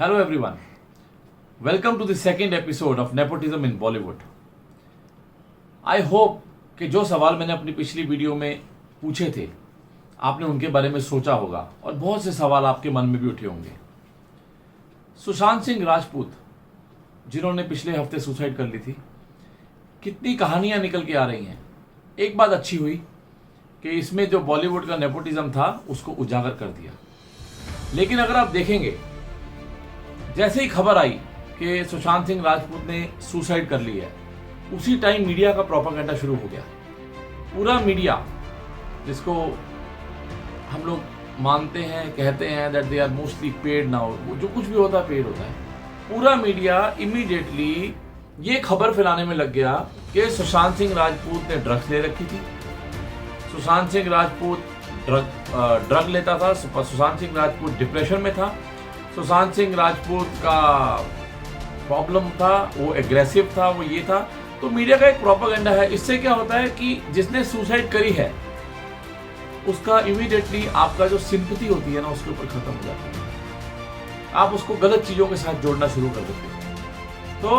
Hello everyone. Welcome to the second episode of Nepotism in Bollywood. I hope कि जो सवाल मैंने अपनी पिछली वीडियो में पूछे थे आपने उनके बारे में सोचा होगा और बहुत से सवाल आपके मन में भी उठे होंगे। सुशांत सिंह राजपूत जिन्होंने पिछले हफ्ते सुसाइड कर ली थी, कितनी कहानियां निकल के आ रही हैं। एक बात अच्छी हुई कि इसमें जो बॉलीवुड का नेपोटिज्म था उसको उजागर कर दिया। लेकिन अगर आप देखेंगे, जैसे ही खबर आई कि सुशांत सिंह राजपूत ने सुसाइड कर ली है, उसी टाइम मीडिया का प्रोपेगेंडा शुरू हो गया। पूरा मीडिया, जिसको हम लोग मानते हैं, कहते हैं that they are mostly paid now, जो कुछ भी होता है पेड होता है, पूरा मीडिया इमीडिएटली ये खबर फैलाने में लग गया कि सुशांत सिंह राजपूत ने ड्रग्स ले रखी थी, सुशांत सिंह राजपूत ड्रग लेता था, सुशांत सिंह राजपूत डिप्रेशन में था, सुशांत सिंह राजपूत का प्रॉब्लम था, वो एग्रेसिव था, वो ये था। तो मीडिया का एक प्रोपेगेंडा है। इससे क्या होता है कि जिसने सुसाइड करी है उसका इमीडिएटली आपका जो सिंपैथी होती है ना उसके ऊपर खत्म हो जाती है। आप उसको गलत चीजों के साथ जोड़ना शुरू कर देते हो। तो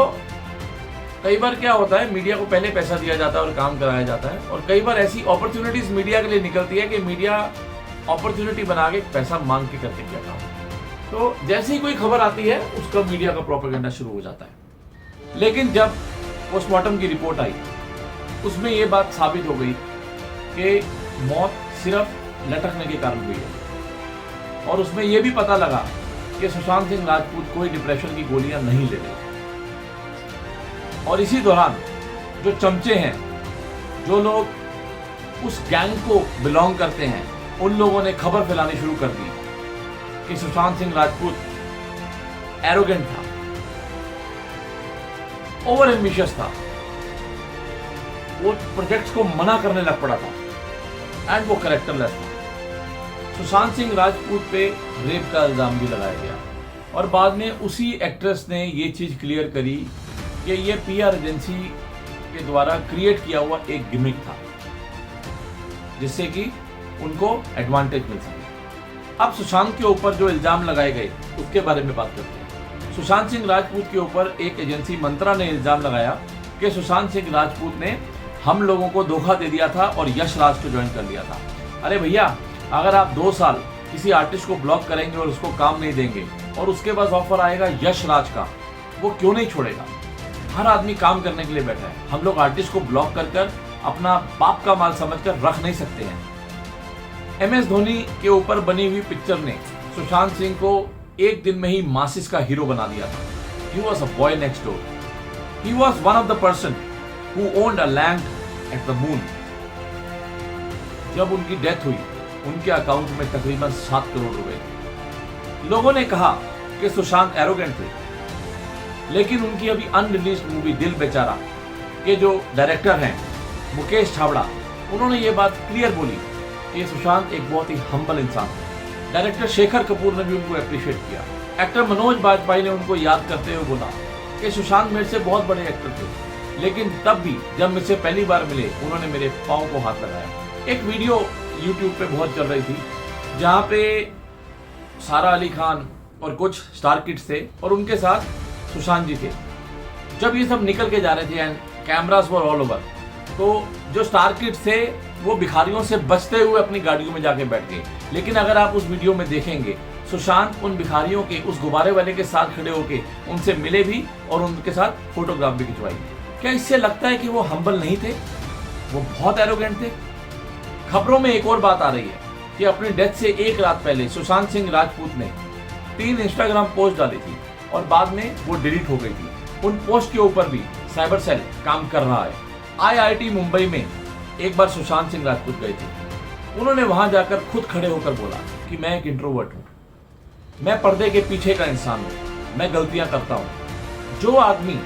कई बार क्या होता है, मीडिया को पहले पैसा दिया जाता है और काम कराया जाता है, और कई बार ऐसी अपॉर्चुनिटीज मीडिया के लिए निकलती है कि मीडिया अपॉर्चुनिटी बना के पैसा मांग के करके क्या काम। तो जैसे ही कोई खबर आती है उसका मीडिया का प्रोपेगेंडा शुरू हो जाता है। लेकिन जब पोस्टमार्टम की रिपोर्ट आई उसमें यह बात साबित हो गई कि मौत सिर्फ लटकने के कारण हुई है, और उसमें यह भी पता लगा कि सुशांत सिंह राजपूत कोई डिप्रेशन की गोलियां नहीं ले रहे। और इसी दौरान जो चमचे हैं, जो लोग उस गैंग को बिलोंग करते हैं, उन लोगों ने खबर फैलानी शुरू कर दी कि सुशांत सिंह राजपूत एरोगेंट था, ओवर एम्बिशियस था, वो प्रोजेक्ट्स को मना करने लग पड़ा था, एंड वो कैरेक्टरलेस था। सुशांत सिंह राजपूत पे रेप का इल्जाम भी लगाया गया, और बाद में उसी एक्ट्रेस ने ये चीज क्लियर करी कि ये पीआर एजेंसी के द्वारा क्रिएट किया हुआ एक गिमिक था जिससे कि उनको एडवांटेज मिल सके। अब सुशांत के ऊपर जो इल्जाम लगाए गए उसके बारे में बात करते हैं। सुशांत सिंह राजपूत के ऊपर एक एजेंसी मंत्रा ने इल्जाम लगाया कि सुशांत सिंह राजपूत ने हम लोगों को धोखा दे दिया था और यश राज को ज्वाइन कर लिया था। अरे भैया, अगर आप 2 साल किसी आर्टिस्ट को ब्लॉक करेंगे और उसको काम नहीं देंगे और उसके पास ऑफर आएगा यश राज का, वो क्यों नहीं छोड़ेगा? हर आदमी काम करने के लिए बैठा है। हम लोग आर्टिस्ट को ब्लॉक कर अपना बाप का माल समझकर रख नहीं सकते हैं। MS धोनी के ऊपर बनी हुई पिक्चर ने सुशांत सिंह को एक दिन में ही मासिस का हीरो बना दिया था। He was a boy next door. He was one of the person who owned a land at the moon. जब उनकी डेथ हुई उनके अकाउंट में तकरीबन 7 करोड़ रुपए थे। लोगों ने कहा कि सुशांत एरोगेंट थे, लेकिन उनकी अभी अनरिलीज्ड मूवी दिल बेचारा के जो डायरेक्टर हैं मुकेश छाबड़ा, उन्होंने ये बात क्लियर बोली कि सुशांत एक बहुत ही हम्बल इंसान है। डायरेक्टर शेखर कपूर ने भी उनको अप्रिशिएट किया। एक्टर मनोज बाजपेयी ने उनको याद करते हुए बोला कि सुशांत मेरे से बहुत बड़े एक्टर थे, लेकिन तब भी जब मुझसे पहली बार मिले उन्होंने मेरे पाँव को हाथ लगाया। एक वीडियो यूट्यूब पे बहुत चल रही थी जहाँ पे सारा अली खान और कुछ स्टार किड्स थे और उनके साथ सुशांत जी थे। जब ये सब निकल के जा रहे थे and cameras were all over, तो जो स्टार किड्स थे वो भिखारियों से बचते हुए अपनी गाड़ियों में जाके बैठ गए। लेकिन अगर आप उस वीडियो में देखेंगे, सुशांत उन भिखारियों के उस गुब्बारे वाले के साथ खड़े होके उनसे मिले भी और उनके साथ फोटोग्राफ भी खिंचवाई। क्या इससे लगता है कि वो हम्बल नहीं थे? वो बहुत एरोगेंट थे। खबरों में एक और बात आ रही है कि अपनी डेथ से 1 रात पहले सुशांत सिंह राजपूत ने 3 इंस्टाग्राम पोस्ट डाली थी और बाद में वो डिलीट हो गई थी। उन पोस्ट के ऊपर भी साइबर सेल काम कर रहा है। IIT मुंबई में एक बार सुशांत सिंह राजपूत गए थे। उन्होंने वहां जाकर खुद खड़े होकर बोला कि मैं एक इंट्रोवर्ट हूं, मैं पर्दे के पीछे का इंसान हूं, मैं गलतियां करता हूं। जो आदमी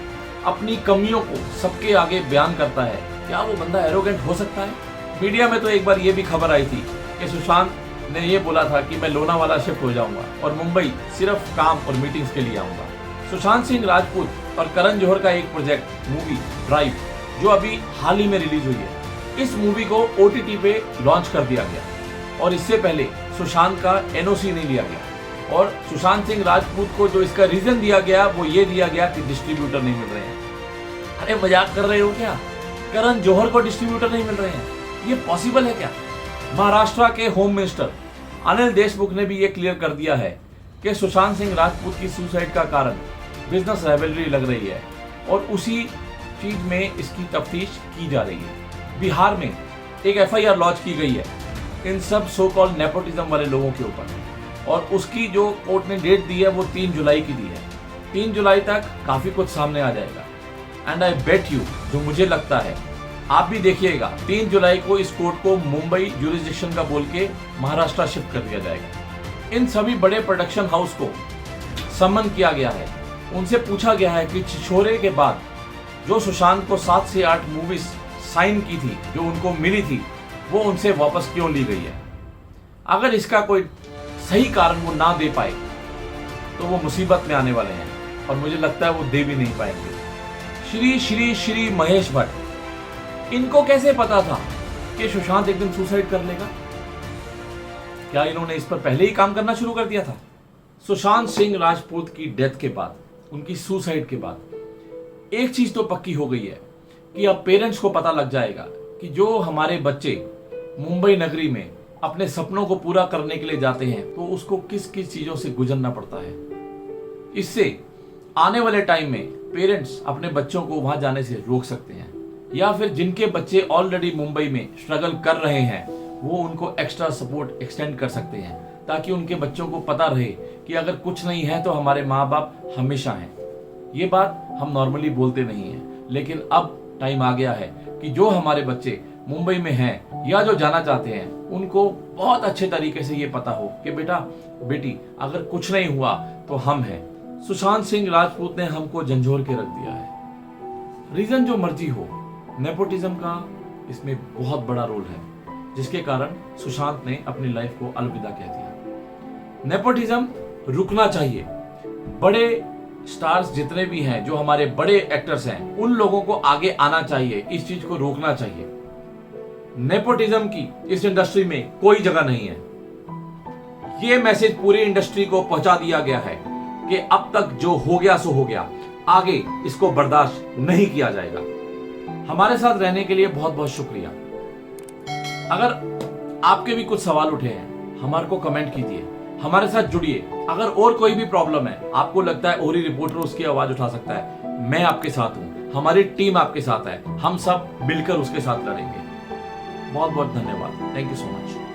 अपनी कमियों को सबके आगे बयान करता है, क्या वो बंदा एरोगेंट हो सकता है? मीडिया में तो एक बार ये भी खबर आई थी कि सुशांत ने ये बोला था कि मैं लोनावाला शिफ्ट हो जाऊंगा और मुंबई सिर्फ काम और मीटिंग्स के लिए आऊंगा। सुशांत सिंह राजपूत और करण जौहर का एक प्रोजेक्ट मूवी ड्राइव, जो अभी हाल ही में रिलीज हुई है, इस मूवी को OTT पे लॉन्च कर दिया गया और इससे पहले सुशांत का NOC नहीं लिया गया। और सुशांत सिंह राजपूत को जो इसका रीजन दिया गया वो ये दिया गया कि डिस्ट्रीब्यूटर नहीं मिल रहे हैं। अरे मजाक कर रहे हो क्या? करण जौहर को डिस्ट्रीब्यूटर नहीं मिल रहे हैं, ये पॉसिबल है क्या? महाराष्ट्र के होम मिनिस्टर अनिल देशमुख ने भी ये क्लियर कर दिया है कि सुशांत सिंह राजपूत की सुसाइड का कारण बिजनेस राइवलरी लग रही है और उसी चीज में इसकी तफ्तीश की जा रही है। बिहार में एक एफआईआर लॉन्च की गई है इन सब सो कॉल्ड नेपोटिज्म वाले लोगों के ऊपर, और उसकी जो कोर्ट ने डेट दी है वो 3 जुलाई की दी है। 3 जुलाई तक काफी कुछ सामने आ जाएगा। एंड आई बेट यू, जो मुझे लगता है आप भी देखिएगा, 3 जुलाई को इस कोर्ट को मुंबई ज्यूरिसडिक्शन का बोल के महाराष्ट्र शिफ्ट कर दिया जाएगा। इन सभी बड़े प्रोडक्शन हाउस को समन किया गया है, उनसे पूछा गया है कि छिछोरे के बाद जो सुशांत को 7 से 8 मूवीज साइन की थी, जो उनको मिली थी, वो उनसे वापस क्यों ली गई है। अगर इसका कोई सही कारण वो ना दे पाए तो वो मुसीबत में आने वाले हैं, और मुझे लगता है वो दे भी नहीं पाएंगे। श्री श्री श्री महेश भट्ट, इनको कैसे पता था कि सुशांत एक दिन सुसाइड कर लेगा? क्या इन्होंने इस पर पहले ही काम करना शुरू कर दिया था? सुशांत सिंह राजपूत की डेथ के बाद, उनकी सुसाइड के बाद एक चीज तो पक्की हो गई है कि अब पेरेंट्स को पता लग जाएगा कि जो हमारे बच्चे मुंबई नगरी में अपने सपनों को पूरा करने के लिए जाते हैं तो उसको किस किस चीजों से गुजरना पड़ता है। इससे आने वाले टाइम में पेरेंट्स अपने बच्चों को वहां जाने से रोक सकते हैं, या फिर जिनके बच्चे ऑलरेडी मुंबई में स्ट्रगल कर रहे हैं वो उनको एक्स्ट्रा सपोर्ट एक्सटेंड कर सकते हैं, ताकि उनके बच्चों को पता रहे कि अगर कुछ नहीं है तो हमारे माँ बाप हमेशा हैं। ये बात हम नॉर्मली बोलते नहीं हैं, लेकिन अब टाइम आ गया है कि जो हमारे बच्चे मुंबई में हैं या जो जाना चाहते हैं उनको बहुत अच्छे तरीके से ये पता हो कि बेटा बेटी अगर कुछ नहीं हुआ तो हम हैं। सुशांत सिंह राजपूत ने हमको झंझोर के रख दिया है। रीजन जो मर्जी हो, नेपोटिज्म का इसमें बहुत बड़ा रोल है, जिसके कारण सुशांत ने अपनी लाइफ को अलविदा कह दिया। नेपोटिज्म रुकना चाहिए। बड़े स्टार्स जितने भी हैं, जो हमारे बड़े एक्टर्स हैं, उन लोगों को आगे आना चाहिए, इस चीज को रोकना चाहिए। नेपोटिज्म की इस इंडस्ट्री में कोई जगह नहीं है। ये मैसेज पूरी इंडस्ट्री को पहुंचा दिया गया है कि अब तक जो हो गया सो हो गया, आगे इसको बर्दाश्त नहीं किया जाएगा। हमारे साथ रहने के लिए बहुत बहुत शुक्रिया। अगर आपके भी कुछ सवाल उठे हैं, हमारे को कमेंट कीजिए, हमारे साथ जुड़िए। अगर और कोई भी प्रॉब्लम है, आपको लगता है ओरी रिपोर्टर उसकी आवाज उठा सकता है, मैं आपके साथ हूं, हमारी टीम आपके साथ है, हम सब मिलकर उसके साथ लड़ेंगे। बहुत बहुत धन्यवाद। Thank you so much.